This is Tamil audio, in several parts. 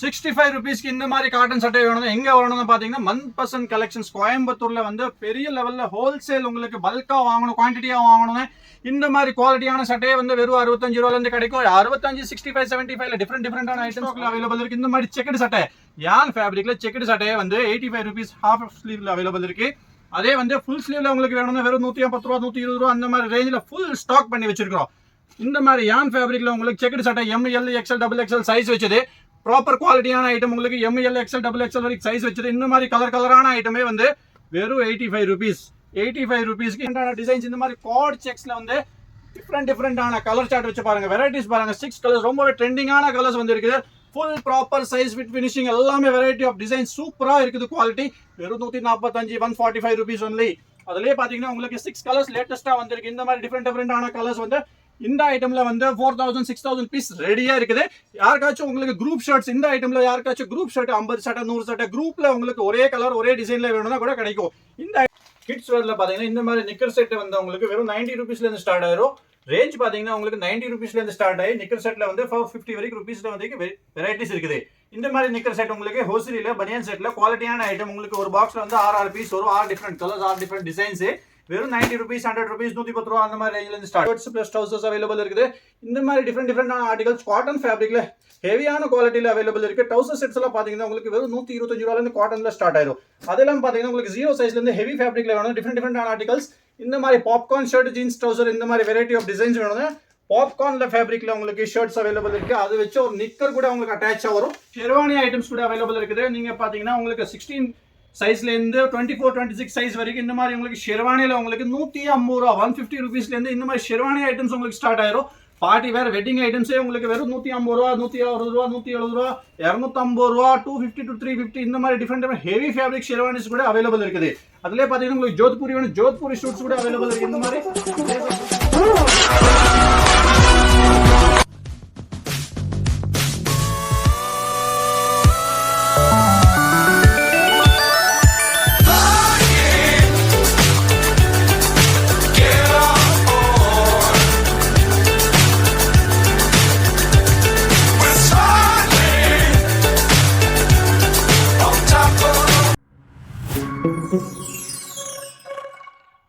65 rupeesக்கு இந்த மாதிரி காட்டன் சட்டை வேணும். எங்க வரணும்னு பாத்தீங்கன்னா மன்பசந்த் கலெக்ஷன்ஸ் கோயம்புத்தூர்ல வந்து பெரிய லெவல்ல ஹோல்சேல் உங்களுக்கு பல்கா வாங்கணும், குவான்டிட்டியா வாங்கணும். இந்த மாதிரி குவாலிட்டியான சட்டையை வந்து வெறும் 65 ரூபாயில இருந்து கிடைக்கும். 65, 65, 75 டிஃபரெண்டான ஐட்டம்ஸ் அவைலபிள் இருக்கு. இந்த மாதிரி செக்குடு சட்டை யான் ஃபேப்ரிக்ல செக்குடு சட்டையை வந்து 85 rupees ஹாஃப் ஸ்லீவ்ல அவைலபிள் இருக்கு. அதே வந்து ஃபுல் ஸ்லீவ்ல உங்களுக்கு வேணும்னா வெறும் 110 ரூபா 120 ரூபா அந்த மாதிரி ரேஞ்சில் ஃபுல் ஸ்டாக் பண்ணி வச்சிருக்கோம். இந்த மாதிரி யான் ஃபேப்ரிக்ல உங்களுக்கு செக்குடு சட்டை ML XL XXL சைஸ் வச்சது ப்ராப்பர் குவாலிட்டியான ஐட்டம் உங்களுக்கு ML XL XXL வரைக்கும் சைஸ் வச்சது. இந்த மாதிரி கலரான ஐட்டமே வந்து வெறும் 85 rupees. 85 rupeesக்கு இந்த டிசைன்ஸ் இந்த மாதிரி கார்ட் செக்ஸ்ல வந்து டிஃப்ரெண்டான கலர் சார்ட் வச்சு பாருங்க. வெரைட்டிஸ் பாருங்க, 6 கலர்ஸ் ரொம்பவே ட்ரெண்டிங்கான கலர்ஸ் வந்து இருக்குது. Full proper size fit finishing எல்லாமே வெரைட்டி ஆஃப் டிசைன் சூப்பரா இருக்குது. குவாலிட்டி வெறும் 145 145 rupees ஒன்லி. அதுலயே பாத்தீங்கன்னா உங்களுக்கு 6 கலர்ஸ் லேட்டஸ்டா வந்திருக்கு. இந்த மாதிரி டிஃப்ரெண்டான கலர்ஸ் வந்து இந்த ஐட்டம்ல வந்து 4000 6000 பீஸ் ரெடியா இருக்குது. யாருக்காச்சும் உங்களுக்கு குரூப் ஷர்ட்ஸ் இந்த ஐட்டம்ல யாருக்காச்சும் குரூப் ஷர்ட் 50 சட்டை 100 சட்டை குரூப்ல உங்களுக்கு ஒரே கலர் ஒரே டிசைன்ல வேணும்னா கூட கிடைக்கும். இந்த கிட்ஸ் வேர்ல பாத்தீங்கன்னா இந்த மாதிரி நிக்கர் செட் வந்து உங்களுக்கு வெறும் 90 rupeesல இருந்து ஸ்டார்ட் ஆயிரும். ரேஞ்ச் பாத்தீங்கன்னா உங்களுக்கு 90 rupeesல இருந்து ஸ்டார்ட் ஆகி நிக்கர் செட்ல வந்து 450 வரைக்கும் ரூபீஸ்ல வந்து வெரைட்டிஸ் இருக்குது. இந்த மாதிரி நிக்கர் செட் உங்களுக்கு ஹோசரியில பனியன் செட்ல குவாலிட்டியான ஐட்டம் உங்களுக்கு ஒரு பாக்ஸ்ல வந்து 6 பீஸ் வரும். 6 டிஃபரெண்ட் கலர்ஸ் 6 டிஃபரெண்ட் டிசைன்ஸ் வெறும் 90 rupees 100 rupees 110 ரூபா அந்த மாதிரி ரேஞ்சில இருந்து ஸ்டார்ட் பிளஸ் ட்ரவுசர்ஸ் அவைலபிள் இருக்குது. இந்த மாதிரி டிஃபரெண்டான ஆர்டிகல்ஸ் காட்டன் ஃபேப்ரிக்ல ஹெவியான குவாலிட்டியில அவைலபிள் இருக்கு. ட்ரவுசர் செட்ஸ் எல்லாம் பாத்தீங்கன்னா உங்களுக்கு வெறும் 125 ரூபாயில இருந்து காட்டன்ல ஸ்டார்ட் ஆயிரும். அதெல்லாம் பாத்தீங்கன்னா உங்களுக்கு 0 சைஸ்ல இருந்து ஹெவி ஃபேப்ரிக்ல வேணும். டிஃபரெண்டான ஆர்டிகல்ஸ் இந்த மாதிரி பாப்கார்ன் ஷர்ட் ஜீன்ஸ் ட்ரவுசர் இந்த மாதிரி வெரைட்டி ஆஃப் டிசைன்ஸ் வேணும். பாப்கார்ன்ல ஃபேப்ரிக்ல உங்களுக்கு ஷர்ட்ஸ் அவைலபிள் இருக்கு. அது வச்சு ஒரு நிக்கர் கூட உங்களுக்கு அட்டாச்சா வரும். ஷெர்வானி ஐட்டம்ஸ் கூட அவைலபிள் இருக்குது. நீங்க பாத்தீங்கன்னா உங்களுக்கு 16 சைஸ்ல இருந்து 24 26 சைஸ் வரைக்கும் இந்த மாதிரி உங்களுக்கு ஷெர்வானில உங்களுக்கு 150 ரூபா 150 rupeesல இருந்து இந்த மாதிரி ஷெர்வானி ஐட்டம்ஸ் உங்களுக்கு ஸ்டார்ட் ஆயிரும். பார்ட்டி வேர் வெட்டிங் ஐட்டம்ஸே உங்களுக்கு வெறும் 150 ரூபா 160 ரூபா 170 ரூபா 250 ரூபா 250 to 350 இந்த மாதிரி டிஃபரெண்ட் ஹெவி ஃபேப்ரிக் ஷெர்வானிஸ் கூட அவைலபிள் இருக்குது. அதுல பாத்தீங்கன்னா உங்களுக்கு ஜோத்பூரி வேணும் ஜோத்பூரி ஷூட்ஸ் கூட அவைலபிள் இருக்கு. இந்த மாதிரி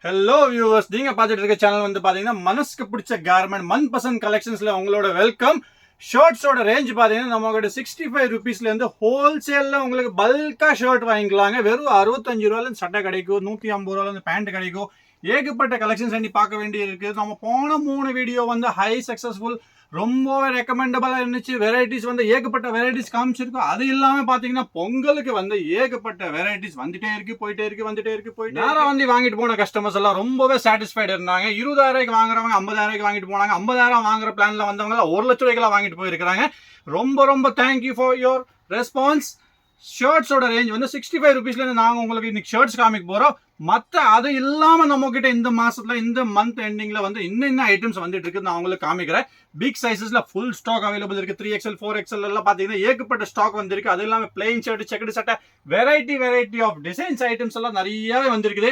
ஹலோ வியூவர்ஸ், நீங்க பார்த்துட்டு இருக்க சேனல் வந்து பாத்தீங்கன்னா மனசுக்கு பிடிச்ச கார்மெண்ட் மன்பசந்த் கலெக்ஷன்ஸ்ல உங்களோட வெல்கம். ஷர்ட்ஸோட ரேஞ்ச் பாத்தீங்கன்னா நம்ம கிட்ட 65 rupeesல இருந்து ஹோல்சேல்ல உங்களுக்கு பல்கா ஷர்ட் வாங்கிக்கலாங்க. வெறும் 65 ரூபாயில இருந்து சட்டை கிடைக்கும், 150 ரூபாயில இருந்து பேண்ட் கிடைக்கும். ஏகப்பட்ட கலெக்ஷன்ஸ் பண்ணி பார்க்க வேண்டிய இருக்கு. நம்ம போன 3 வீடியோ வந்து ஹை சக்சஸ்ஃபுல் ரொம்பவே ரெக்கமெண்டபிளா இருந்துச்சு. வெரைட்டிஸ் வந்து ஏகப்பட்ட வெரைட்டிஸ் காமிச்சிருக்கோம். அது இல்லாம பாத்தீங்கன்னா பொங்கலுக்கு வந்து ஏகப்பட்ட வெரைட்டிஸ் வந்துட்டே இருக்கு போயிட்டே இருக்கு வந்துட்டே இருக்கு போயிட்டு நேரம் வந்து வாங்கிட்டு போன கஸ்டமர்ஸ் எல்லாம் ரொம்பவே சாட்டிஸ்ஃபைடு இருந்தாங்க. 20,000 வாங்குறவங்க 50,000 வாங்கிட்டு போனாங்க. 50,000 வாங்குற பிளான்ல வந்தவங்க 1 லட்சம் ரூபாய்க்கு வாங்கிட்டு போயிருக்காங்க. ரொம்ப தேங்க்யூ ஃபார் யோர் ரெஸ்பான்ஸ். ஷர்ட்ஸோட ரேஞ்ச் வந்து 65 rupeesல இருந்து நாங்க உங்களுக்கு இன்னைக்கு ஷர்ட்ஸ் காமிக்க போறோம். மற்ற அது இல்லாம நம்ம கிட்ட இந்த மாசத்துல இந்த மந்த் எண்டிங்ல வந்து இன்னும் ஐட்டம்ஸ் வந்துட்டு இருக்கு. நான் உங்களுக்கு காமிக்கிறேன். பிக் சைசஸ்ல ஃபுல் ஸ்டாக் அவைலபிள் இருக்கு. 3XL 4XL எல்லாம் பாத்தீங்கன்னா ஏகப்பட்ட ஸ்டாக் வந்திருக்கு. அது இல்லாம பிளெயின் ஷர்ட் செக்குடு சட்டை வெரைட்டி ஆஃப் டிசைன்ஸ் ஐட்டம்ஸ் எல்லாம் நிறையவே வந்திருக்குது.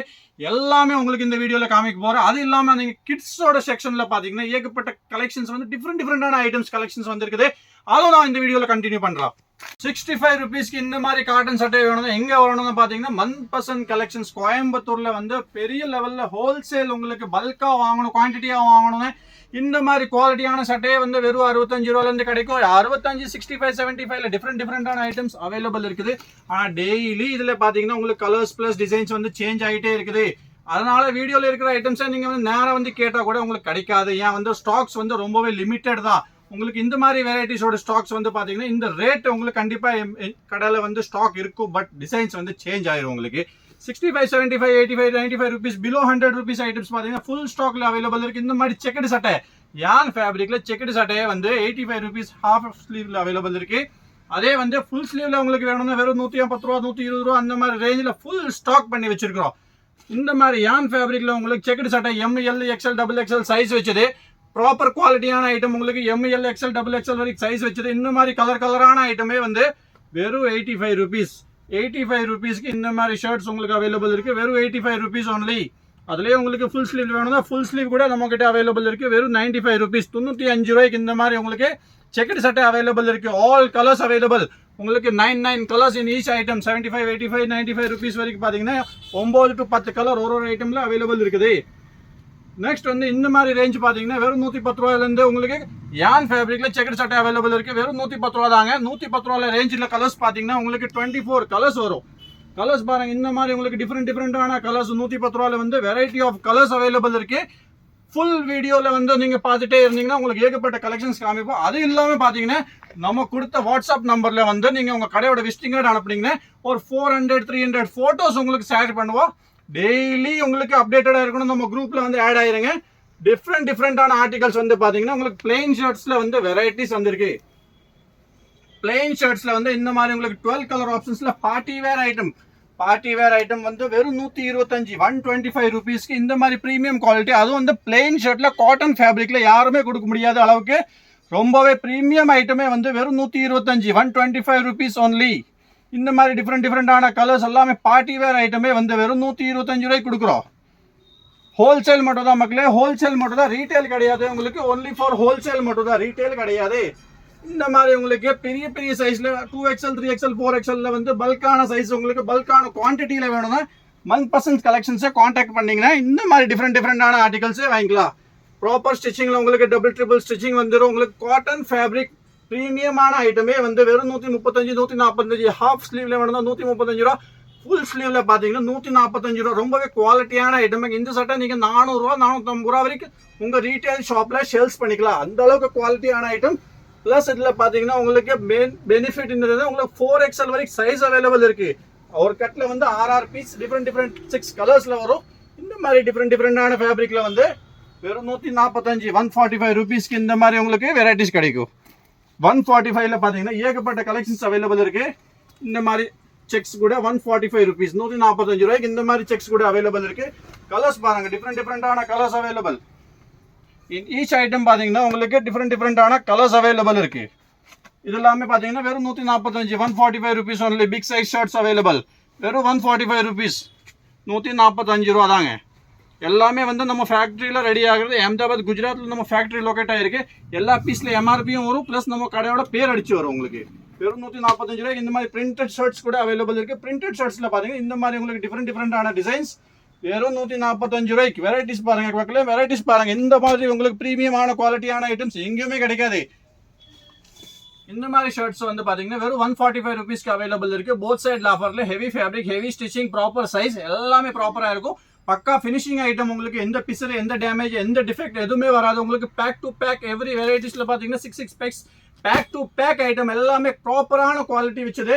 எல்லாமே உங்களுக்கு இந்த வீடியோல காமிக்க போறோம். அது இல்லாம நீங்க கிட்ஸோட செக்ஷன்ல பாத்தீங்கன்னா ஏகப்பட்ட கலெக்ஷன்ஸ் வந்து டிஃபரெண்டான ஐட்டம்ஸ் கலெக்ஷன்ஸ் வந்திருக்குது. அதுவும் நான் இந்த வீடியோல கண்டினியூ பண்றேன். 65 rupeesக்கு இந்த மாதிரி காட்டன் சட்டை வேணும். எங்க வரணும்னு பாத்தீங்கன்னா மன்பசந்த் கலெக்ஷன்ஸ் கோயம்புத்தூர்ல வந்து பெரிய லெவல்ல ஹோல்சேல் உங்களுக்கு பல்கா வாங்கணும், குவான்டிட்டியா வாங்கணும். இந்த மாதிரி குவாலிட்டியான சட்டையை வந்து வெறும் 65 ரூபாயில இருந்து கிடைக்கும். 65 65 75 டிஃபரெண்டான ஐட்டம்ஸ் அவைலபிள் இருக்குது. ஆனா டெய்லி இதுல பாத்தீங்கன்னா உங்களுக்கு கலர்ஸ் பிளஸ் டிசைன்ஸ் வந்து சேஞ்ச் ஆகிட்டே இருக்குது. அதனால வீடியோல இருக்கிற ஐட்டம்ஸை நீங்க வந்து நேரம் வந்து கேட்டா கூட உங்களுக்கு கிடைக்காது. ஏன் வந்து ஸ்டாக்ஸ் வந்து ரொம்பவே லிமிட்டட் தான். உங்களுக்கு இந்த மாதிரி வெரைட்டிஸோட ஸ்டாக்ஸ் வந்து பாத்தீங்கன்னா இந்த ரேட் உங்களுக்கு கண்டிப்பா கடையில வந்து ஸ்டாக் இருக்கும். பட் டிசைன்ஸ் வந்து சேஞ்ச் ஆயிரும். உங்களுக்கு 65 75 85 95 rupees பிலோ 100 rupees ஐட்டம்ஸ் பாத்தீங்கன்னா ஃபுல் ஸ்டாக்ல அவைலபிள் இருக்கு. இந்த மாதிரி செக்குடு சட்டை யான் ஃபேப்ரிக்ல செக்குடு சட்டையே வந்து 85 rupees ஹாஃப் ஸ்லீவ்ல அவைலபிள் இருக்கு. அதே வந்து ஃபுல் ஸ்லீவ்ல உங்களுக்கு வேணும்னா வெறும் 110 ரூபா 120 ரூபா அந்த மாதிரி ரேஞ்சில் ஃபுல் ஸ்டாக் பண்ணி வச்சிருக்கிறோம். இந்த மாதிரி யான் ஃபேப்ரிக்ல உங்களுக்கு செக்குடு சட்டை ML XL XXL சைஸ் வச்சது ப்ராப்பர் குவாலிட்டியான ஐட்டம் உங்களுக்கு ML XL XXL வரைக்கும் சைஸ் வச்சது. இந்த மாதிரி கலரான ஐட்டமே வந்து வெறும் 85 rupees. 85 rupeesக்கு இந்த மாதிரி ஷர்ட்ஸ் உங்களுக்கு அவைலபிள் இருக்கு. வெறும் 85 rupees ஒன்லி. அதுலயே உங்களுக்கு ஃபுல் ஸ்லீவ் வேணும்னா ஃபுல் ஸ்லீவ் கூட நம்ம கிட்ட அவைலபிள் இருக்கு. வெறும் 95 rupees 95 ரூபாய்க்கு இந்த மாதிரி உங்களுக்கு செக்குடு சட்டை அவைலபிள் இருக்கு. All colours available. உங்களுக்கு 9 colours in each item 75 85 95 rupees வரைக்கும் பார்த்தீங்கன்னா 9 to 10 கலர் ஒரு ஐட்டமில் அவைலபிள் இருக்குது. நெக்ஸ்ட் வந்து இந்த மாதிரி ரேஞ்ச் பார்த்தீங்கன்னா வெறும் 110 ரூபாயிலேருந்து உங்களுக்கு யான் ஃபேப்ரிக்கில் செக்கட் சட்டை அவைலபிள் இருக்குது. வெறும் 110 ரூபா தாங்க. 110 ரூபாயில் ரேஞ்சில் கலர்ஸ் பார்த்தீங்கன்னா உங்களுக்கு 24 கலர்ஸ் வரும். கலர்ஸ் பாருங்க, இந்த மாதிரி உங்களுக்கு டிஃப்ரெண்டான கலர்ஸ் 110 ரூபாயில் வந்து வெரைட்டி ஆஃப் கலர்ஸ் அவைலபிள் இருக்குது. ஃபுல் வீடியோவில் வந்து நீங்கள் பார்த்துட்டே இருந்தீங்கன்னா உங்களுக்கு ஏகப்பட்ட கலெக்ஷன்ஸ் காமிப்போம். அது இல்லாமல் பார்த்தீங்கன்னா நம்ம கொடுத்த வாட்ஸ்அப் நம்பரில் வந்து நீங்கள் உங்கள் கடையோட விசிட்டிங் கார்டு அனுப்புனீங்கன்னா ஒரு 400-300 ஃபோட்டோஸ் உங்களுக்கு ஷேர் பண்ணுவோம். டெய்லி உங்களுக்கு அப்டேட்டடாக இருக்கணும். நம்ம குரூப்பில் வந்து ஆட் ஆயிருங்க. டிஃப்ரெண்டான ஆர்டிகல்ஸ் வந்து பார்த்தீங்கன்னா உங்களுக்கு பிளெயின் ஷர்ட்ஸில் வந்து வெரைட்டிஸ் வந்துருக்கு. பிளெயின் ஷர்ட்ஸில் வந்து இந்த மாதிரி உங்களுக்கு 12 கலர் ஆப்ஷன்ஸில் பார்ட்டி வேர் ஐட்டம் வந்து வெறும் 125 125 ருபீஸ்க்கு இந்த மாதிரி ப்ரீமியம் குவாலிட்டி. அதுவும் வந்து பிளெயின் ஷர்ட்டில் காட்டன் ஃபேப்ரிக்கில் யாருமே கொடுக்க முடியாத அளவுக்கு ரொம்பவே ப்ரீமியம் ஐட்டமே வந்து வெறும் 125 125 ருபீஸ் ஒன்லி. இந்த மாதிரி டிஃப்ரெண்டான கலர்ஸ் எல்லாமே பார்ட்டி வேர் ஐட்டமே வந்து வெறும் 125 ரூபாய்க்கு கொடுக்குறோம். ஹோல்சேல் மட்டும் தான் மக்களே, ஹோல்சேல் மட்டும் தான், ரீட்டைல் கிடையாது. உங்களுக்கு ஒன்லி ஃபார் ஹோல்சேல் மட்டும் தான், ரீட்டைல் கிடையாது. இந்த மாதிரி உங்களுக்கு பெரிய சைஸ்ல 2XL 3XL 4XL வந்து பல்கான சைஸ் உங்களுக்கு பல்கான குவான்டிட்டியில வேணும்னா மன்பசந்த் கலெக்ஷன்ஸை காண்டாக்ட் பண்ணீங்கன்னா இந்த மாதிரி டிஃப்ரெண்டான ஆர்டிகல்ஸே வாங்கிக்கலாம். ப்ராப்பர் ஸ்டிச்சிங்ல உங்களுக்கு டபுள் ட்ரிபிள் ஸ்டிச்சிங் வந்துடும். உங்களுக்கு காட்டன் ஃபேப்ரிக் ப்ரீமியமான ஐட்டமே வந்து வெறும் 135 145. ஹாஃப் ஸ்லீவ்ல வேணும்னா 135 ரூபா, ஃபுல் ஸ்லீவ்ல பார்த்தீங்கன்னா 145 ரூபா. ரொம்பவே குவாலிட்டியான ஐட்டம். இந்த சட்டை நீங்கள் 400 ரூபா 450 ரூபா வரைக்கும் உங்கள் ரீட்டைல் ஷாப்பில் சேல்ஸ் பண்ணிக்கலாம். அந்த அளவுக்கு குவாலிட்டியான ஐட்டம். ப்ளஸ் இதில் பார்த்தீங்கன்னா உங்களுக்கு பெனிஃபிட் உங்களுக்கு 4XL வரைக்கும் சைஸ் அவைலபிள் இருக்கு. ஒரு கட்டில் வந்து 6 பீஸ் டிஃப்ரெண்ட் 6 கலர்ஸில் வரும். இந்த மாதிரி டிஃப்ரெண்டான ஃபேப்ரிக்கில் வந்து வெறும் 145 145 ருபீஸ்க்கு இந்த மாதிரி உங்களுக்கு வெரைட்டிஸ் கிடைக்கும். 145ல பார்த்தீங்கன்னா ஏகப்பட்ட கலெக்ஷன்ஸ் அவைலபிள் இருக்கு. இந்த மாதிரி செக்ஸ் கூட 145 ருபீஸ் 145 ரூபாய்க்கு இந்த மாதிரி செக்ஸ் கூட அவைலபிள் இருக்கு. கலர்ஸ் பாருங்க, டிஃப்ரெண்டான கலர்ஸ் அவைலபிள். ஈச் ஐட்டம் பார்த்தீங்கன்னா உங்களுக்கு டிஃப்ரெண்டான கலர்ஸ் அவைலபிள் இருக்கு. இது எல்லாமே பார்த்தீங்கன்னா வெறும் 145 145 rupees only. Big size shirts available வெறும் 145 ருபீஸ் 145 ரூபா தாங்க. எல்லாமே வந்து நம்ம ஃபேக்ட்ரியில் ரெடி ஆகுறது. அஹமதாபாத் குஜராத்தில் நம்ம ஃபேக்ட்ரி லொக்கேட் ஆகிருக்கு. எல்லா பீஸில் எம்ஆர்பியும் வரும், ப்ளஸ் நம்ம கடையோட பேர் அடிச்சு வரும். உங்களுக்கு வெறும் 145 ரூபாய்க்கு இந்த மாதிரி பிரிண்டட் ஷர்ட்ஸ் கூட அவைலபிள் இருக்குது. பிரிண்டட் ஷர்ட்ஸில் பார்த்தீங்கன்னா இந்த மாதிரி உங்களுக்கு டிஃப்ரெண்டான டிசைன்ஸ் வெறும் 145 ரூபாய்க்கு. வெரைட்டிஸ் பாருங்க மக்களே, வெரைட்டிஸ் பாருங்க. இந்த மாதிரி உங்களுக்கு ப்ரீமியமான குவாலிட்டியான ஐட்டம்ஸ் எங்கேயுமே கிடைக்காது. இந்த மாதிரி ஷர்ட்ஸ் வந்து பார்த்தீங்கன்னா வெறும் 145 ருபீஸ்க்கு அவைலபிள் இருக்கு. போத் சைட் ஆஃபர்ல heavy fabric, heavy stitching, proper size எல்லாமே ப்ராப்பராக இருக்கும். பக்கா ஃபினிஷிங் ஐட்டம். உங்களுக்கு எந்த பிசர், எந்த டேமேஜ், எந்த டிஃபெக்ட் எதுவுமே வராது. உங்களுக்கு பேக் டு பேக் எவ்ரி வெரைட்டிஸ்ல பார்த்தீங்கன்னா 6 packs back to back item எல்லாமே ப்ராப்பரான குவாலிட்டி வச்சது.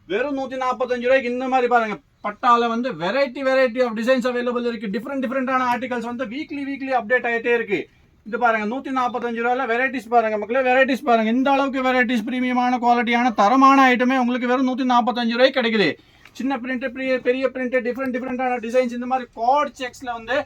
வெறும் 145 ரூபாய்க்கு இந்த மாதிரி பாருங்க. பட்டால வந்து வெரைட்டி ஆஃப் டிசைன்ஸ் அவைலபிள் இருக்கு. டிஃப்ரெண்டான ஆர்டிகல்ஸ் வந்து வீக்லி அப்டேட் ஆகிட்டே இருக்கு. இது பாருங்க 145 ரூபாயில வெரைட்டிஸ் பாருங்க மக்களே, வெரைட்டிஸ் பாருங்க. இந்த அளவுக்கு வெரைட்டிஸ் ப்ரீமியமான குவாலிட்டியான தரமான ஐட்டமே உங்களுக்கு வெறும் 145 ரூபாய்க்கு கிடைக்குது. சின்ன பிரிண்ட், பெரிய பிரிண்ட், டிஃப்ரெண்டான டிசைன்ஸ். இந்த மாதிரி கார்ட் செக்ஸ்ல வந்து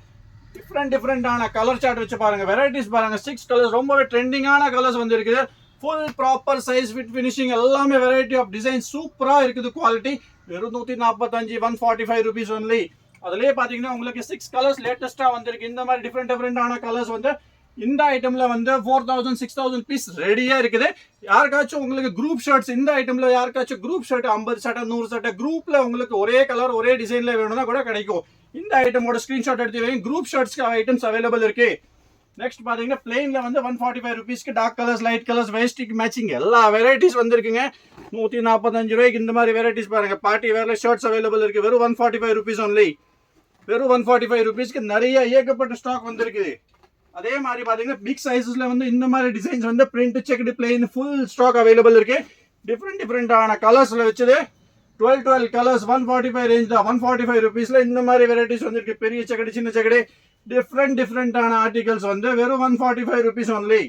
டிஃப்ரெண்டான கலர் சார்ட் வச்சு பாருங்க. வெரைட்டிஸ் பாருங்க, 6 கலர்ஸ் ரொம்பவே ட்ரெண்டிங்கான கலர்ஸ் வந்து இருக்குது. Full proper size fit finishing எல்லாமே வெரைட்டி ஆஃப் டிசைன் சூப்பரா இருக்குது. குவாலிட்டி வெறும் 145 145 ருபீஸ் ஒன்லி. அதுலயே பாத்தீங்கன்னா உங்களுக்கு 6 கலர்ஸ் லேட்டஸ்டா வந்திருக்கு. இந்த மாதிரி டிஃப்ரெண்டான கலர்ஸ் வந்து இந்த ஐட்டம்ல வந்து 4000 6000 பீஸ் ரெடியா இருக்குது. யாருக்காச்சும் உங்களுக்கு குரூப் ஷர்ட்ஸ் இந்த ஐட்டம்ல யாருக்காச்சும் குரூப் ஷர்ட் 50 சட்டை 100 சட்டை குரூப்ல உங்களுக்கு ஒரே கலர் ஒரே டிசைன்ல வேணும்னா கூட கிடைக்கும். இந்த ஐட்டமோட ஸ்கிரீன்ஷாட் எடுத்து வைங்க. குரூப் ஷர்ட்ஸ்க்கு ஐட்டம்ஸ் அவைலபிள் இருக்கு. நெக்ஸ்ட் பாத்தீங்கன்னா பிளெயின்ல வந்து 145 ருபீஸ்க்கு டார்க் கலர்ஸ், லைட் கலர்ஸ், வேஸ்டிக் மேட்சிங் எல்லா வெரைட்டிஸ் வந்திருக்குங்க. 145 ரூபாய்க்கு இந்த மாதிரி வெரைட்டிஸ் பாருங்க. பார்ட்டி வேர்ல ஷர்ட்ஸ் அவைலபிள் இருக்கு. வெறும் 145 ருபீஸ் ஒன்லி. வெறும் 145 ருபீஸ்க்கு நிறைய ஏகப்பட்ட ஸ்டாக் வந்திருக்கு. அதே மாதிரி பாத்தீங்கன்னா பிக் சைஸஸ்ல வந்து இந்த மாதிரி டிசைன்ஸ் வந்து print, checked, plain full stock available இருக்கு. டிஃப்ரெண்டான கலர்ஸ்ல வச்சது 12 கலர்ஸ் 145 ரேஞ்ச் தான். 145 ருபீஸ்ல இந்த மாதிரி வெரைட்டிஸ் வந்திருக்கு. பெரிய செக்கடு, சின்ன செக்கடு, டிஃப்ரெண்டான ஆர்டிகல்ஸ் வந்து வெறும் 145 ருபீஸ் ஒன்லி.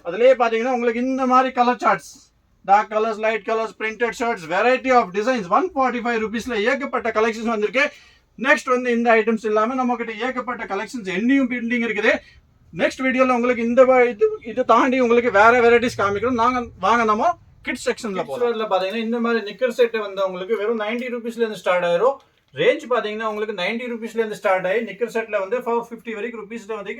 அதுலயே பாத்தீங்கன்னா உங்களுக்கு இந்த மாதிரி colour charts, dark colours, light colours, printed shirts, variety of designs 145 ருபீஸ்ல ஏகப்பட்ட கலெக்ஷன்ஸ் வந்திருக்கு. நெக்ஸ்ட் வந்து இந்த ஐட்டம்ஸ் இல்லாம நம்ம கிட்ட ஏகப்பட்ட கலெக்ஷன்ஸ் என்னையும் பெண்டிங் இருக்குது. நெக்ஸ்ட் வீடியோல உங்களுக்கு இந்த இது தாண்டி உங்களுக்கு வேற வெரைட்டிஸ் காமிக்கிறோம். வாங்க நம்ம கிட்ஸ் செக்ஷன்ல போறதுல பாத்தீங்கன்னா இந்த மாதிரி நிக்கர் செட் வந்து உங்களுக்கு வெறும் 90 ருபீஸ்ல இருந்து ஸ்டார்ட் ஆயிரும். ரேஞ்ச் பாத்தீங்கன்னா உங்களுக்கு 90 ருபீஸ்ல இருந்து ஸ்டார்ட் ஆகி நிக்கர் செட்ல வந்து 450 வரைக்கும் ருபீஸ்ல வந்து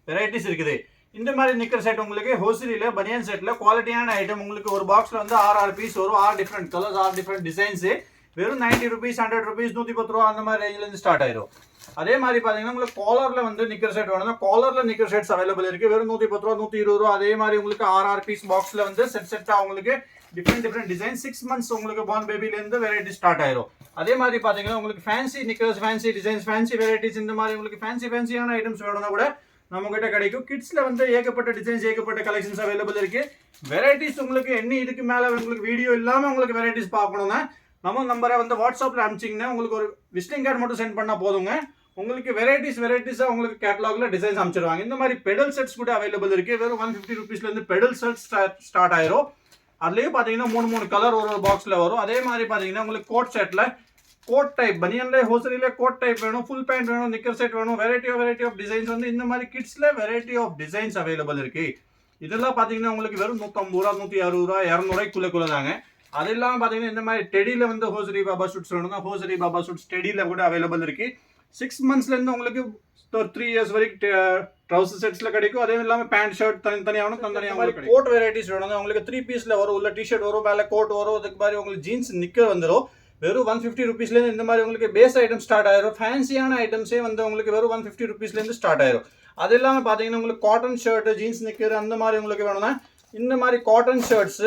வெரைட்டிஸ் இருக்குது. இந்த மாதிரி நிக்கர் செட் உங்களுக்கு ஹோசரியில பனியன் செட்ல குவாலிட்டியான ஐட்டம் உங்களுக்கு ஒரு பாக்ஸ்ல வந்து 6 பீஸ் வரும், 6 டிஃப்ரெண்ட் கலர்ஸ், 6 டிஃப்ரெண்ட் டிசைன்ஸ். வெறும் 90 rupees, 100 rupees, 110 ரூபா அந்த மாதிரி ரேஞ்சில இருந்து ஸ்டார்ட் ஆயிரும். அதே மாதிரி பாத்தீங்கன்னா உங்களுக்கு காலர்ல வந்து நிக்கர் செட் வேணும்னா காலர்ல நிக்கர் செட்ஸ் அவைலபிள் இருக்கு. வெறும் 110 ரூபா, 120 ரூபா. அதே மாதிரி உங்களுக்கு 6 பீஸ் பாக்ஸ்ல வந்து செட்டா உங்களுக்கு டிஃப்ரெண்ட் டிசைன் 6 months உங்களுக்கு பார்ன் பேபில இருந்து வெரைட்டி ஸ்டார்ட் ஆயிரும். அதே மாதிரி பாத்தீங்கன்னா உங்களுக்கு fancy knickers, fancy designs, fancy varieties இந்த மாதிரி உங்களுக்கு ஃபேன்சியான ஐட்டம்ஸ் வேணும்னா கூட நம்ம கிட்ட கிடைக்கும். கிட்ஸ்ல வந்து ஏகப்பட்ட டிசைன்ஸ், ஏகப்பட்ட கலெக்ஷன்ஸ் அவைலபிள் இருக்கு. வெரைட்டிஸ் உங்களுக்கு என்ன இதுக்கு மேல உங்களுக்கு வீடியோ இல்லாம உங்களுக்கு வெரைட்டிஸ் பார்க்கணும்னா நம்ம நம்பரை வந்து வாட்ஸ்அப்ல அனுப்பிச்சிங்கன்னா உங்களுக்கு ஒரு விசிட்டிங் கார்டு மட்டும் சென்ட் பண்ணா போதுங்க. உங்களுக்கு வெரைட்டிஸா உங்களுக்கு கேட்டலாக்ல டிசைன்ஸ் அனுப்பிச்சிடுவாங்க. இந்த மாதிரி பெடல் செட்ஸ் கூட அவைலபிள் இருக்கு. வெறும் 150 rupeesல இருந்து பெடல் செட்ஸ் ஸ்டார்ட் ஆயிரும். அதுலயே பாத்தீங்கன்னா 3 கலர் ஒரு பாக்ஸ்ல வரும். அதே மாதிரி பாத்தீங்கன்னா உங்களுக்கு கோட் செட்ல கோட் டைப் பனியன்ல ஹோசரியில கோட் டைப் வேணும், ஃபுல் பேண்ட் வேணும், நிக்கர் செட் வேணும், வெரைட்டி ஆஃப் டிசைன்ஸ் வந்து இந்த மாதிரி கிட்ஸ்ல வெரைட்டி ஆஃப் டிசைன்ஸ் அவைலபிள் இருக்கு. இதெல்லாம் பாத்தீங்கன்னா உங்களுக்கு வெறும் 150 ரூபா, 160 ரூபா, 200 ரூபாய்க்குள்ள தாங்க. அது இல்லாம பாத்தீங்கன்னா இந்த மாதிரி டெடியில வந்து ஹோசரி பாபா ஷூட்ஸ் வேணும்னா ஹோசரி பாபா ஷூட்ஸ் டெடியில கூட அவைலபிள் இருக்கு. 6 monthsல இருந்து உங்களுக்கு 3 years வரைக்கும் ட்ரவுசர் செட்ஸ்ல கிடைக்கும். அதே இல்லாம பேண்ட் ஷர்ட் தனித்தனியாக கோட் வெரைட்டிஸ் வேணும். உங்களுக்கு 3 பீஸ்ல வரும், உள்ள டிஷர்ட் வரும், மேல கோட் வரும். அதுக்கு மாதிரி உங்களுக்கு ஜீன்ஸ் நிக்கர் வந்துடும். வெறும் 150 rupeesல இருந்து இந்த மாதிரி உங்களுக்கு பேஸ் ஐட்டம் ஸ்டார்ட் ஆயிரும். ஃபேன்சியான ஐட்டம்ஸே வந்து உங்களுக்கு வெறும் 150 rupeesல இருந்து ஸ்டார்ட் ஆயிரும். அது இல்லாம பாத்தீங்கன்னா உங்களுக்கு காட்டன் ஷர்ட், ஜீன்ஸ் நிக்கர் அந்த மாதிரி உங்களுக்கு வேணும்னா இந்த மாதிரி காட்டன் ஷர்ட்ஸ்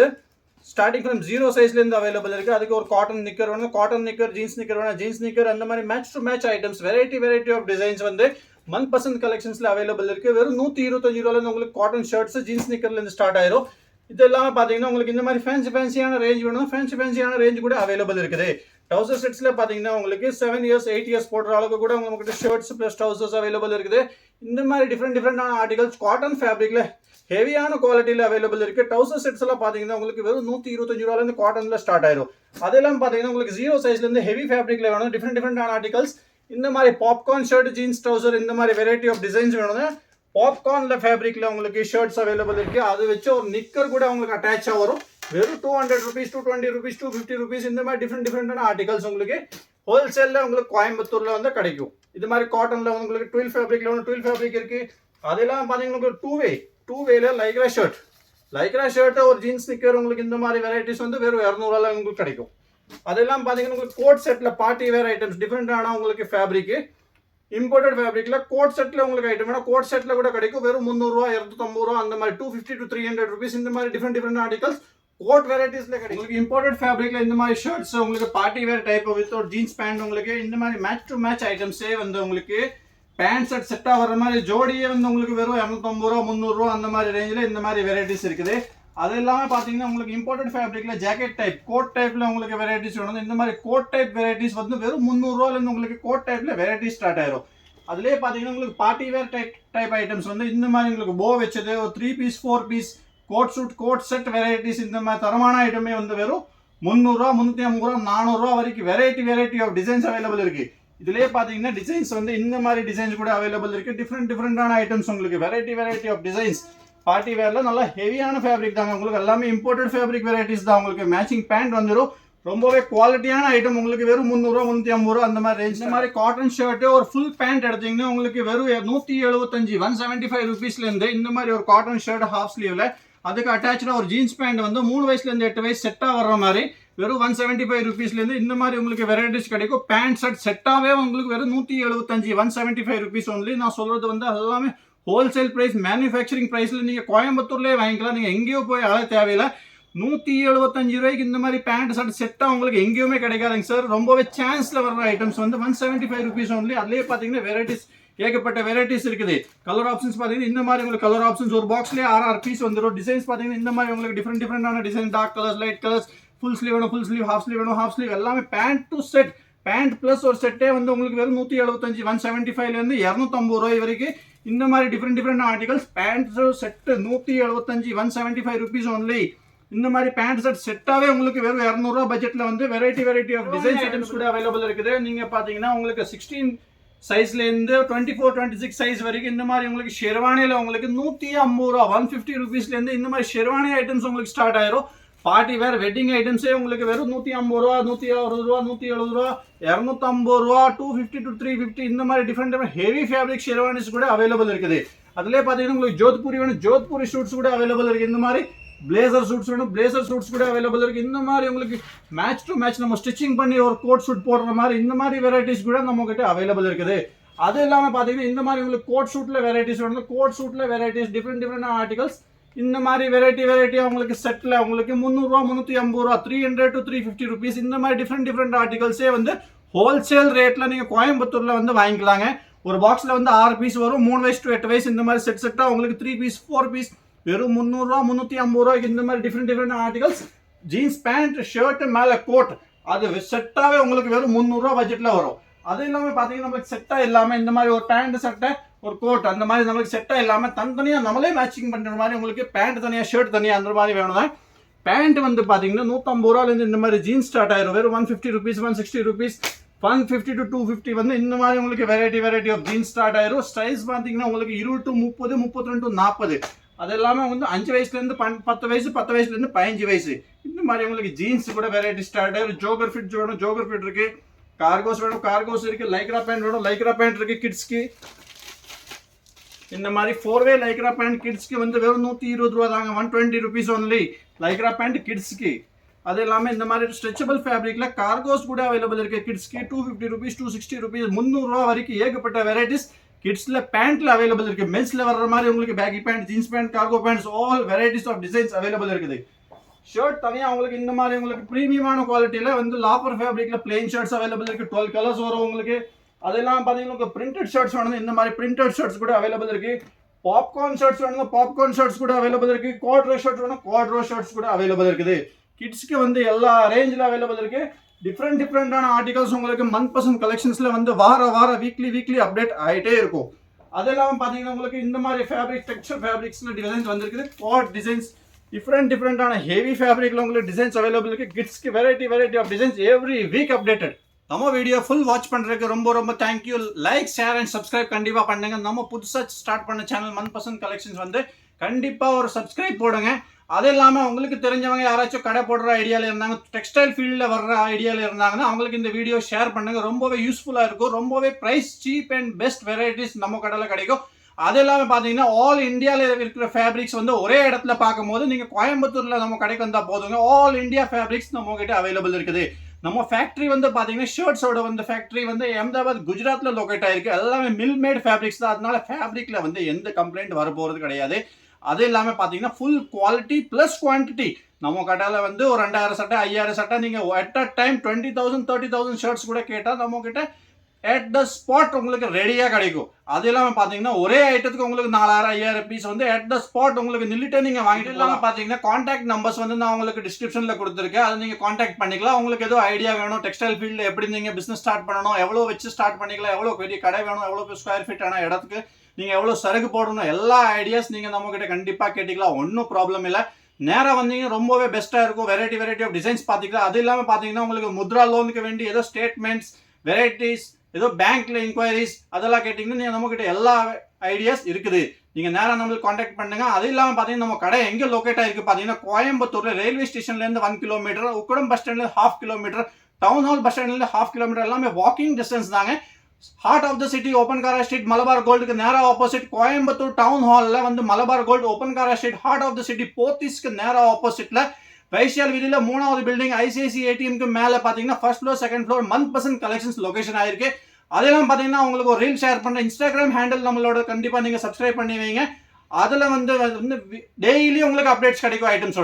ஸ்டார்டிங் ஃப்ரம் 0 சைஸ்ல இருந்து அவைலபிள் இருக்கு. அதுக்கு ஒரு காட்டன் நிக்கர் வேணும், காட்டன் நிக்கர், ஜீன்ஸ் நிக்கர் வேணும், ஜீன்ஸ் நிக்கர் அந்த மாதிரி match to match items variety of designs வந்து மன்பசந்த் கலெக்ஷன்ஸ்ல அவைலபிள் இருக்கு. வெறும் 125 ரூபாயில இருந்து உங்களுக்கு காட்டன் ஷர்ட்ஸ், ஜீன்ஸ் நிக்கர்ல இருந்து ஸ்டார்ட் ஆயிரும். இது எல்லாமே பாத்தீங்கன்னா உங்களுக்கு இந்த மாதிரி ஃபேன்சியான ரேஞ்ச் வேணும், ஃபேன்சியான ரேஞ்ச் கூட அவைலபிள் இருக்குது. ட்ரவுசர் செட்ஸ்ல பாத்தீங்கன்னா உங்களுக்கு 7 years 8 years போடுற அளவுக்கு கூட உங்களுக்கு ஷர்ட்ஸ் பிளஸ் ட்ரவுசர்ஸ் அவைலபிள் இருக்குது. இந்த மாதிரி டிஃப்ரெண்டான ஆர்டிகல்ஸ் காட்டன் ஃபேப்ரிக்ல ஹெவியான குவாலிட்டியில அவைலபிள் இருக்கு. ட்ரவுசர் செட்ஸ் எல்லாம் பாத்தீங்கன்னா உங்களுக்கு வெறும் 125 ரூபாயில இருந்து காட்டன்ல ஸ்டார்ட் ஆயிரும். அதெல்லாம் பாத்தீங்கன்னா உங்களுக்கு 0 சைஸ்ல இருந்து ஹெவி ஃபேப்ரிக்ல வேணும், டிஃப்ரெண்டான ஆர்டிகல்ஸ். இந்த மாதிரி பாப்கார்ன் ஷர்ட், ஜீன்ஸ் ட்ரவுசர் இந்த மாதிரி வெரைட்டி ஆஃப் டிசைன்ஸ் வேணும்னா பாப்கார்ன்ல ஃபேப்ரிக்ல உங்களுக்கு ஷர்ட்ஸ் அவைலபிள் இருக்கு. அது வச்சு ஒரு நிக்கர் கூட உங்களுக்கு அட்டாச்சா வரும். வெறும் 200 rupees, 220 rupees, 250 rupees இந்த மாதிரி டிஃப்ரெண்டான ஆர்டிகல்ஸ் உங்களுக்கு ஹோல்சேல்ல உங்களுக்கு கோயம்புத்தூர்ல வந்து கிடைக்கும். இது மாதிரி காட்டன்ல உங்களுக்கு 12 ஃபேப்ரிக்ல 12 ஃபேப்ரிக் இருக்கு. அதெல்லாம் பாத்தீங்கன்னா உங்களுக்கு டூ வேல லைக்ரா ஷர்ட் ஒரு ஜீன்ஸ் நிக்கர் உங்களுக்கு இந்த மாதிரி வெரைட்டிஸ் வந்து வெறும் 200 ரூபாயில உங்களுக்கு கிடைக்கும். அதெல்லாம் பாத்தீங்கன்னா உங்களுக்கு கோட் செட்ல பார்ட்டி வேர் ஐட்டம்ஸ் டிஃப்ரெண்டான உங்களுக்கு ஃபேப்ரிக் இம்போர்ட்டட் ஃபேப்ரிக்ல கோட் செட்ல உங்களுக்கு ஐட்டம் வேணா கோட் செட்ல கூட கிடைக்கும். வெறும் 300 ரூபா, 250 ரூபா அந்த மாதிரி 250 to 300 rupees இந்த மாதிரி டிஃப்ரெண்ட் ஆர்டிகல்ஸ் கோட் வெரைட்டிஸ்ல கிடைக்கும். உங்களுக்கு இம்போர்ட்டட் ஃபேப்ரிக்ல இந்த மாதிரி ஷர்ட்ஸ் உங்களுக்கு பார்ட்டி வேர் டைப் வித் ஒரு ஜீன்ஸ் பேண்ட் உங்களுக்கு இந்த மாதிரி மேட்ச் டு மேட்ச் ஐட்டம்ஸே வந்து உங்களுக்கு பேண்ட் செட்டா வர மாதிரி ஜோடியே வந்து உங்களுக்கு வெறும் 250 ரூபா, 300 ரூபா அந்த மாதிரி ரேஞ்சில் இந்த மாதிரி வெரைட்டிஸ் இருக்குது. அது எல்லாமே பாத்தீங்கன்னா உங்களுக்கு இம்போர்ட்டட் ஃபேப்ரிக்ல ஜாக்கெட் டைப், கோட் டைப்ல உங்களுக்கு வெரைட்டிஸ் வேணும். இந்த மாதிரி கோட் டைப் வெரைட்டிஸ் வந்து வெறும் 300 ரூபாயில இருந்து உங்களுக்கு கோட் டைப்ல வெரைட்டி ஸ்டார்ட் ஆயிரும். அதுலயே பாத்தீங்கன்னா உங்களுக்கு பார்ட்டி வேர் டைப் ஐட்டம்ஸ் வந்து இந்த மாதிரி உங்களுக்கு போ வச்சது ஒரு 3 piece 4 piece coat suit, coat set varieties இந்த மாதிரி தரமான ஐட்டமே வந்து வெறும் 300 ரூபா, 350 ரூபா, 400 ரூபா வரைக்கும் வெரைட்டி ஆஃப் டிசைன்ஸ் அவைலபிள் இருக்கு. இதுலயே பாத்தீங்கன்னா டிசைன்ஸ் வந்து இந்த மாதிரி டிசைன்ஸ் கூட அவைலபிள் இருக்கு. டிஃப்ரெண்டான ஐட்டம்ஸ் உங்களுக்கு வெரைட்டி ஆஃப் டிசைன்ஸ். பார்ட்டி வேர்ல நல்லா ஹெவியான ஃபேப்ரிக் தாங்க. உங்களுக்கு எல்லாமே இம்போர்ட்டட் ஃபேப்ரிக் வெரைட்டிஸ் தான். உங்களுக்கு மேட்சிங் பேண்ட் வந்துடும். ரொம்பவே குவாலிட்டியான ஐட்டம் உங்களுக்கு வெறும் 300 ரூபா, 350 ரூபா அந்த மாதிரி ரேஞ்ச். இந்த மாதிரி காட்டன் ஷர்ட் ஒரு ஃபுல் பேண்ட் எடுத்தீங்கன்னா உங்களுக்கு வெறும் 175 175 rupeesல இருந்து இந்த மாதிரி ஒரு காட்டன் ஷர்ட் ஹாஃப் ஸ்லீவ்ல அதுக்கு அட்டாச்சா ஒரு ஜீன்ஸ் பேண்ட் வந்து 3 வயசுல இருந்து 8 வயசு செட்டா வர்ற மாதிரி வெறும் 175 rupeesல இருந்து இந்த மாதிரி உங்களுக்கு வெரைட்டிஸ் கிடைக்கும். பேண்ட் ஷர்ட் செட்டாவே உங்களுக்கு வெறும் 175 175 rupees ஒன்லி. நான் சொல்றது வந்து எல்லாமே ஹோல்சேல் பிரைஸ், மேனுஃபேக்சரிங் பிரைஸ்ல நீங்க கோயம்புத்தூர்லயே வாங்கிக்கலாம். நீங்க எங்கேயோ போய் அழ தேவையில்லை. 175 ரூபாய்க்கு இந்த மாதிரி பேண்ட் ஷர்ட் செட்டா உங்களுக்கு எங்கேயுமே கிடைக்காதுங்க சார். ரொம்பவே சான்ஸ்ல வர்ற ஐட்டம்ஸ் வந்து 175 rupees ஒன்லி. அதுலயே பாத்தீங்கன்னா வெரைட்டிஸ் ஏகப்பட்ட வெரைட்டிஸ் இருக்குது. கலர் ஆப்ஷன்ஸ் பாத்தீங்கன்னா இந்த மாதிரி உங்களுக்கு கலர் ஆப்ஷன்ஸ் ஒரு பாக்ஸ்லயே 6 பீஸ் வந்துடும். டிசைன்ஸ் பாத்தீங்கன்னா இந்த மாதிரி உங்களுக்கு டிஃப்ரெண்டான design, dark colours, light colours, full sleeve வேணும், ஃபுல் ஸ்லீவ், ஹாஃப் ஸ்லீவ் வேணும், ஹாஃப் ஸ்லீவ் எல்லாமே pant to set. Pant plus ஒரு செட்டே வந்து உங்களுக்கு வெறும் 175 175 இருந்து 250 ரூபாய் வரைக்கும் இந்த மாதிரி different articles. Pant set 175 175 rupees only. இந்த மாதிரி பேண்ட் செட் செட்டாவே உங்களுக்கு வெறும் 200 ரூபாய் பட்ஜெட்ல வந்து வெரைட்டி ஆஃப் டிசைன் ஐட்டம்ஸ் கூட அவைலபிள் இருக்குது. நீங்க பாத்தீங்கன்னா உங்களுக்கு 16 சைஸ்ல இருந்து 24 26 சைஸ் வரைக்கும் இந்த மாதிரி உங்களுக்கு ஷெர்வானில உங்களுக்கு 150 ரூபா 150 rupeesல இருந்து இந்த மாதிரி ஷெர்வானி ஐட்டம்ஸ் உங்களுக்கு ஸ்டார்ட் ஆயிரும். பார்ட்டி வேர் வெட்டிங் ஐட்டம்ஸே உங்களுக்கு வெறும் 150 ரூபா, 160 ரூபா, 170 ரூபா, 250 ரூபா, 250 to 350 இந்த மாதிரி டிஃப்ரெண்ட் ஹெவி ஃபேப்ரிக் ஷெர்வானிஸ் கூட அவைலபிள் இருக்குது. அதுலேயே பார்த்தீங்கன்னா உங்களுக்கு ஜோத்பூரி வேணும், ஜோத்பூரி ஷூட்ஸ் கூட அவைலபிள் இருக்குது. இந்த மாதிரி பிளேசர் ஷூட்ஸ் வேணும், பிளேசர் ஷூட்ஸ் கூட அவைலபிள் இருக்குது. இந்த மாதிரி உங்களுக்கு மேட்ச் டு மேட்ச் நம்ம ஸ்டிச்சிங் பண்ணி ஒரு கோட் ஷூட் போடுற மாதிரி இந்த மாதிரி வெரைட்டிஸ் கூட நம்ம கிட்ட அவைலபிள் இருக்குது. அது இல்லாமல் பார்த்தீங்கன்னா இந்த மாதிரி உங்களுக்கு கோட் ஷூட்டில் வெரைட்டிஸ் வேணும், கோட் ஷூட்டில் வெரைட்டிஸ் டிஃப்ரெண்ட் ஆர்டிகல்ஸ் இந்த மாதிரி வெரைட்டியாக உங்களுக்கு செட்டில் உங்களுக்கு 300 ரூபா 350 ரூபா 300 to 350 rupees இந்த மாதிரி டிஃப்ரெண்ட் ஆர்டிகல்ஸே வந்து ஹோல்சேல் ரேட்டில் நீங்கள் கோயம்புத்தூரில் வந்து வாங்கிக்கலாங்க. ஒரு பாக்ஸில் வந்து 6 பீஸ் வரும், 3 வயசு to 8 வயசு இந்த மாதிரி செட்டாக உங்களுக்கு 3 பீஸ் 4 பீஸ் வெறும் 300 ரூபா 350 ரூபாய்க்கு இந்த மாதிரி different articles. Jeans pant shirt மேலே கோட் அது செட்டாகவே உங்களுக்கு வெறும் 300 ரூபா பட்ஜெட்டில் வரும். அது இல்லாமல் பார்த்தீங்கன்னா நம்மளுக்கு செட்டாக இல்லாமல் இந்த மாதிரி ஒரு பேண்ட் சட்டை ஒரு கோட் அந்த மாதிரி நம்மளுக்கு செட்டாக இல்லாமல் தனித்தனியாக நம்மளே மேட்சிங் பண்ணுற மாதிரி உங்களுக்கு பேண்ட் தனியாக ஷர்ட் தனியாக அந்த மாதிரி வேணும். பேண்ட் வந்து பார்த்தீங்கன்னா 150 ரூபாலேருந்து இந்த மாதிரி ஜீன்ஸ் ஸ்டார்ட் ஆயிரும், வெறும் 150 rupees 160 rupees 150 to 250 வந்து இந்த மாதிரி உங்களுக்கு வெரைட்டி ஆஃப் ஜீன்ஸ் ஸ்டார்ட் ஆயிரும். சைஸ் பார்த்தீங்கன்னா உங்களுக்கு 20 to 30 32 to 40 அது எல்லாமே வந்து 5 வயசுலேருந்து 10 வயசு 10 வயசுலேருந்து 15 வயசு இந்த மாதிரி உங்களுக்கு ஜீன்ஸ் கூட வெரைட்டி ஸ்டார்ட் ஆயிரும். ஜோகர் ஃபிட் வேணும், ஜோகர் ஃபிட் இருக்கு, கார்கோஸ் வேணும், கார்கோஸ் இருக்கு, லைக்ரா பேண்ட் வேணும், லைக்ரா பேண்ட் இருக்கு கிட்ஸ்க்கு. இந்த மாதிரி 4-way லைக்ரா பேண்ட் கிட்ஸ்க்கு வந்து வெறும் 120 ரூபா தாங்க, 120 rupees ஒன்லி லைக்ரா பேண்ட் கிட்ஸ்க்கு. அது இல்லாமல் இந்த மாதிரி ஸ்ட்ரெச்சபிள் ஃபேப்ரிக்ல கார்கோஸ் கூட அவைலபிள் இருக்கு கிட்ஸ்க்கு 250 rupees 260 rupees 300 ரூபா வரைக்கும் ஏகப்பட்ட வெரைட்டிஸ் கிட்ஸ்ல பேண்ட்ல அவைலபிள் இருக்கு. மென்ஸ்ல வர்ற மாதிரி உங்களுக்கு baggy pant, jeans pant, cargo pants all varieties of designs available இருக்குது. ஷர்ட் தனியாக உங்களுக்கு இந்த மாதிரி உங்களுக்கு ப்ரீமியமான குவாலிட்டியில் வந்து லாப்பர் ஃபேப்ரிக்ல பிளெயின் ஷர்ட்ஸ் அவைலபிள் இருக்கு, 12 கலர்ஸ் வரும் உங்களுக்கு. அதெல்லாம் பார்த்தீங்கன்னா உங்களுக்கு பிரிண்டட் ஷர்ட்ஸ் வேணும், இந்த மாதிரி பிரிண்டட் ஷர்ட்ஸ் கூட அவைலபிள் இருக்கு. பாப்கார்ன் ஷர்ட்ஸ் வேணும், பாப்கார்ன் ஷர்ட்ஸ் கூட அவைலபிள் இருக்கு. குவாட்ரோ ஷர்ட்ஸ் வேணும், குவாட்ரோ ஷர்ட்ஸ் கூட அவைலபிள் இருக்குது. கிட்ஸ்க்கு வந்து எல்லா ரேஞ்சில் அவைலபிள் இருக்கு. டிஃப்ரெண்டான ஆர்டிகல்ஸ் உங்களுக்கு மந்த் பர்சன்ட் கலெக்ஷன்ஸ்ல வந்து வார வீக்லி அப்டேட் ஆகிட்டே இருக்கும். அது இல்லாமல் பார்த்தீங்கன்னா உங்களுக்கு இந்த மாதிரி ஃபேப்ரிக் டெக்ஸ்டர் ஃபேப்ரிக்ஸ்ல டிசைன்ஸ் வந்திருக்குது. குவாட் டிசைன்ஸ் டிஃப்ரெண்டான ஹெவி ஃபேப்ரிக்ல உங்களுக்கு டிசைன்ஸ் அவைலபிள் இருக்கு. கிட்ஸ்க்கு variety of designs every week updated. நம்ம வீடியோ ஃபுல் வாட்ச் பண்ணுறதுக்கு ரொம்ப thank you. Like share and subscribe கண்டிப்பாக பண்ணுங்க. நம்ம புதுசாக ஸ்டார்ட் பண்ண சேனல் மந்த் பர்சன்ட் கலெக்ஷன்ஸ் வந்து கண்டிப்பாக ஒரு சப்ஸ்கிரைப் போடுங்க. அது இல்லாமல் உங்களுக்கு தெரிஞ்சவங்க யாராச்சும் கடை போடுற ஐடியாவில் இருந்தாங்க, டெக்ஸ்டைல் ஃபீல்டில் வர்ற ஐடியாவில் இருந்தாங்கன்னா அவங்களுக்கு இந்த வீடியோ ஷேர் பண்ணுங்க. ரொம்பவே யூஸ்ஃபுல்லாக இருக்கும். ரொம்பவே price cheap and best varieties நம்ம கடையில் கிடைக்கும். அது இல்லாமல் பார்த்தீங்கன்னா ஆல் இந்தியாவில் இருக்கிற ஃபேப்ரிக்ஸ் வந்து ஒரே இடத்துல பார்க்கும்போது நீங்கள் கோயம்புத்தூரில் நம்ம கடைக்கு வந்தால் போதுங்க. ஆல் இந்தியா ஃபேப்ரிக்ஸ் நம்ம கிட்ட அவைலபிள் இருக்குது. நம்ம ஃபேக்ட்ரி வந்து பார்த்தீங்கன்னா ஷர்ட்ஸோட வந்து ஃபேக்ட்ரி வந்து அஹமதாபாத் குஜராத்தில் லொக்கேட் ஆயிருக்கு. எல்லாமே மில் மேட் ஃபேப்ரிக்ஸ் தான், அதனால ஃபேப்ரிக்கில் வந்து எந்த கம்ப்ளைண்ட் வரப்போகிறது கிடையாது. அது இல்லாமல் பார்த்தீங்கன்னா ஃபுல் குவாலிட்டி ப்ளஸ் குவான்டிட்டி. நம்ம கடையில் வந்து ஒரு 2000 சட்டை 5000 சட்டை நீங்கள் அட் அ டைம் 20,000 30,000 ஷர்ட்ஸ் கூட கேட்டால் நம்ம கிட்ட at the spot உங்களுக்கு ரெடியாக கிடைக்கும். அது இல்லாமல் பார்த்தீங்கன்னா ஒரே ஐட்டத்துக்கு உங்களுக்கு 4000 5000 பீஸ் வந்து at the spot உங்களுக்கு நில்லிட்டு நீங்கள் வாங்கிட்டு. இல்லாமல் பார்த்தீங்கன்னா கான்டாக்ட் நம்பர்ஸ் வந்து நான் உங்களுக்கு டிஸ்கிரிப்ஷனில் கொடுத்துருக்கேன், அதை நீங்கள் கான்டாக்ட் பண்ணிக்கலாம். உங்களுக்கு ஏதோ ஐடியா வேணும், டெக்ஸ்டைல் ஃபீல்டில் எப்படி நீங்கள் பிஸ்னஸ் ஸ்டார்ட் பண்ணணும், எவ்வளோ வச்சு ஸ்டார்ட் பண்ணிக்கலாம், எவ்வளோ பெரிய கடை வேணும், எவ்வளோ ஸ்கொயர் ஃபீட் ஆன இடத்துக்கு நீங்கள் எவ்வளோ சரக்கு போடணும், எல்லா ஐடியாஸ் நீங்கள் நம்மக்கிட்ட கண்டிப்பாக கேட்டிக்கலாம். ஒன்றும் ப்ராப்ளம் இல்லை. நேராக வந்தீங்க ரொம்பவே பெஸ்ட்டாக இருக்கும். வெரைட்டி ஆஃப் டிசைன்ஸ் பார்த்துக்கலாம். அது இல்லாமல் பார்த்தீங்கன்னா உங்களுக்கு முத்ரா லோனுக்கு வேண்டி ஏதோ ஸ்டேட்மெண்ட்ஸ் வெரைட்டிஸ் ஏதோ பேங்க்ல இன்கொயரிஸ் அதெல்லாம் கேட்டிங்கன்னா நீங்கள் நம்மக்கிட்ட எல்லா ஐடியாஸ் இருக்குது. நீங்கள் நேராக நம்மளுக்கு காண்டாக்ட் பண்ணுங்க. அது இல்லாமல் பார்த்தீங்கன்னா நம்ம கடை எங்கே லொக்கேட் ஆகிருக்கு பார்த்தீங்கன்னா கோயம்புத்தூரில் ரயில்வே ஸ்டேஷன்லேருந்து 1 kilometer, உக்கடம் பஸ் ஸ்டாண்ட்லேருந்து 1/2 kilometer, டவுன் ஹால் பஸ் ஸ்டாண்ட்லேருந்து 1/2 kilometer எல்லாமே வாக்கிங் டிஸ்டன்ஸ் தாங்க. Heart of the city Oppanakara street Malabar கோல்டுக்கு நேராக ஆப்போசிட், கோயம்புத்தூர் டவுன் ஹாலில் வந்து Malabar gold Oppanakara street heart of the city போத்தீஸ்க்கு நேராக ஆப்போசிட்டில் வைஷால் வீதியில் 3வது பில்டிங் ஐசிஐசி ஏடிஎம்க்கு மேலே பார்த்தீங்கன்னா first floor second floor month percent collections location ஆயிருக்கு. அதெல்லாம் பார்த்தீங்கன்னா உங்களுக்கு ஒரு ரீல் ஷேர் பண்ணுற இன்ஸ்டாகிராம் ஹேண்டில் நம்மளோட கண்டிப்பாக நீங்கள் சப்ஸ்கிரைப் பண்ணி வைங்க. அதில் வந்து டெய்லி உங்களுக்கு அப்டேட்ஸ் கிடைக்கும் ஐட்டம்ஸோட.